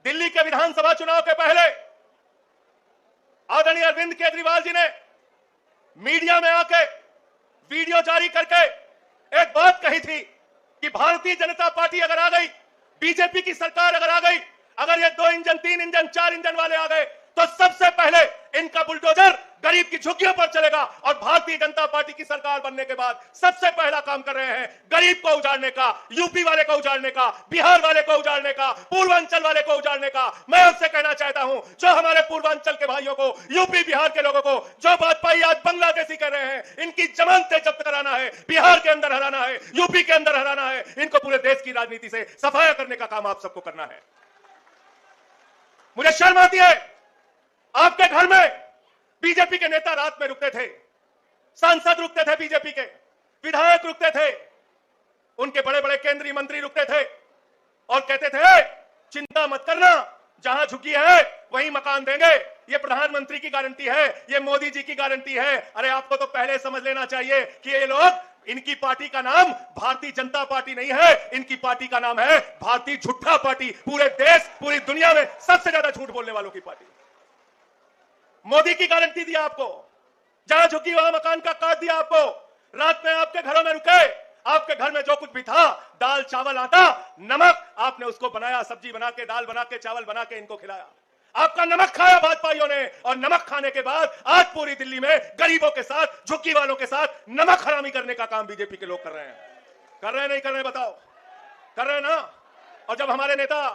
दिल्ली के विधानसभा चुनाव के पहले आदरणीय अरविंद केजरीवाल जी ने मीडिया में आके वीडियो जारी करके एक बात कही थी कि भारतीय जनता पार्टी अगर आ गई, बीजेपी की सरकार अगर आ गई, अगर ये 2 इंजन 3 इंजन 4 इंजन वाले आ गए तो सबसे पहले इनका बुलडोजर गरीब की झुग्गियों पर चलेगा। और भारतीय जनता पार्टी की सरकार बनने के बाद सबसे पहला काम कर रहे हैं गरीब को उजाड़ने का, यूपी वाले को उजाड़ने का, बिहार वाले को उजाड़ने का, पूर्वांचल वाले को उजाड़ने का। मैं आपसे कहना चाहता हूं, जो हमारे पूर्वांचल के भाइयों को, यूपी बिहार के लोगों को जो भाजपाई आज बांग्लादेशी कर रहे हैं, इनकी जमानतें जब्त कराना है, बिहार के अंदर हराना है, यूपी के अंदर हराना है, इनको पूरे देश की राजनीति से सफाया करने का काम आप सबको करना है। मुझे शर्म आती है, आपके घर में बीजेपी के नेता रात में रुकते थे, सांसद रुकते थे, बीजेपी के विधायक रुकते थे, उनके बड़े बड़े केंद्रीय मंत्री रुकते थे और कहते थे चिंता मत करना, जहां झुकी है वहीं मकान देंगे, ये प्रधानमंत्री की गारंटी है, ये मोदी जी की गारंटी है। अरे आपको तो पहले समझ लेना चाहिए कि ये लोग, इनकी पार्टी का नाम भारतीय जनता पार्टी नहीं है, इनकी पार्टी का नाम है भारतीय झूठा पार्टी। पूरे देश, पूरी दुनिया में सबसे ज्यादा झूठ बोलने वालों की पार्टी। मोदी की गारंटी दिया आपको, जहां झुकी वहां मकान का कार्ड दिया आपको, रात में आपके घरों में रुके, आपके घर में जो कुछ भी था, दाल चावल आटा नमक, आपने उसको बनाया, सब्जी बना के, दाल बना के, चावल बना के इनको खिलाया। आपका नमक खाया भाजपाइयों ने, और नमक खाने के बाद आज पूरी दिल्ली में गरीबों के साथ, झुग्गी वालों के साथ नमक हरामी करने का काम बीजेपी के लोग कर रहे हैं। कर रहे हैं नहीं कर रहे हैं बताओ? कर रहे हैं ना? और जब हमारे नेता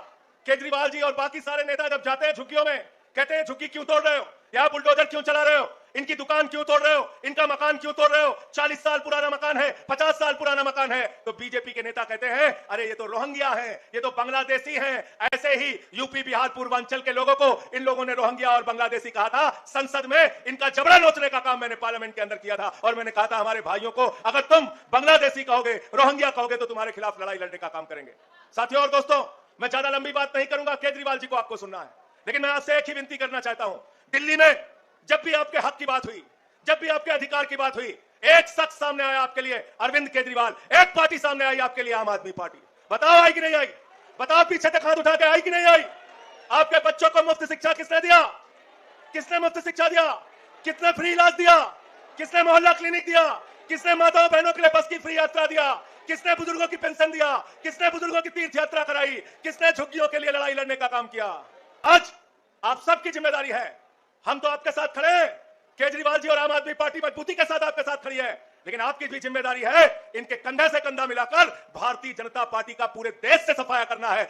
केजरीवाल जी और बाकी सारे नेता जब जाते हैं झुग्गियों में, कहते हैं झुग्गी क्यों तोड़ रहे हो, यहां बुलडोजर क्यों चला रहे हो, इनकी दुकान क्यों तोड़ रहे हो, इनका मकान क्यों तोड़ रहे हो, 40 साल पुराना मकान है, 50 साल पुराना मकान है, तो बीजेपी के नेता कहते हैं अरे ये तो रोहिंग्या हैं, ये तो बांग्लादेशी हैं। ऐसे ही यूपी बिहार पूर्वांचल के लोगों को इन लोगों ने रोहिंग्या और बांग्लादेशी कहा था। संसद में इनका जबड़ा नोचने का काम मैंने पार्लियामेंट के अंदर किया था, और मैंने कहा था हमारे भाइयों को अगर तुम बांग्लादेशी कहोगे, रोहिंग्या कहोगे, तो तुम्हारे खिलाफ लड़ाई लड़ने का काम करेंगे। साथियों और दोस्तों, मैं ज्यादा लंबी बात नहीं करूंगा, केजरीवाल जी को आपको सुनना है, लेकिन मैं आपसे एक ही विनती करना चाहता हूं। दिल्ली में जब भी आपके हक की बात हुई, जब भी आपके अधिकार की बात हुई, एक शख्स सामने आया आपके लिए, अरविंद केजरीवाल। एक पार्टी सामने आई आपके लिए, आम आदमी पार्टी। बताओ आई कि नहीं आई? बताओ पीछे तक हाथ उठा के आई कि नहीं आई? आपके बच्चों को मुफ्त शिक्षा किसने दिया? किसने मुफ्त शिक्षा दिया? किसने फ्री इलाज दिया? किसने मोहल्ला क्लिनिक दिया? किसने माताओं बहनों के लिए बस की फ्री यात्रा दिया? किसने बुजुर्गों की पेंशन दिया? किसने बुजुर्गों की तीर्थ यात्रा कराई? किसने झुग्गियों के लिए लड़ाई लड़ने का काम किया? आज आप सबकी जिम्मेदारी है, हम तो आपके साथ खड़े हैं, केजरीवाल जी और आम आदमी पार्टी मजबूती के साथ आपके साथ खड़ी है, लेकिन आपकी भी जिम्मेदारी है इनके कंधे से कंधा मिलाकर भारतीय जनता पार्टी का पूरे देश से सफाया करना है।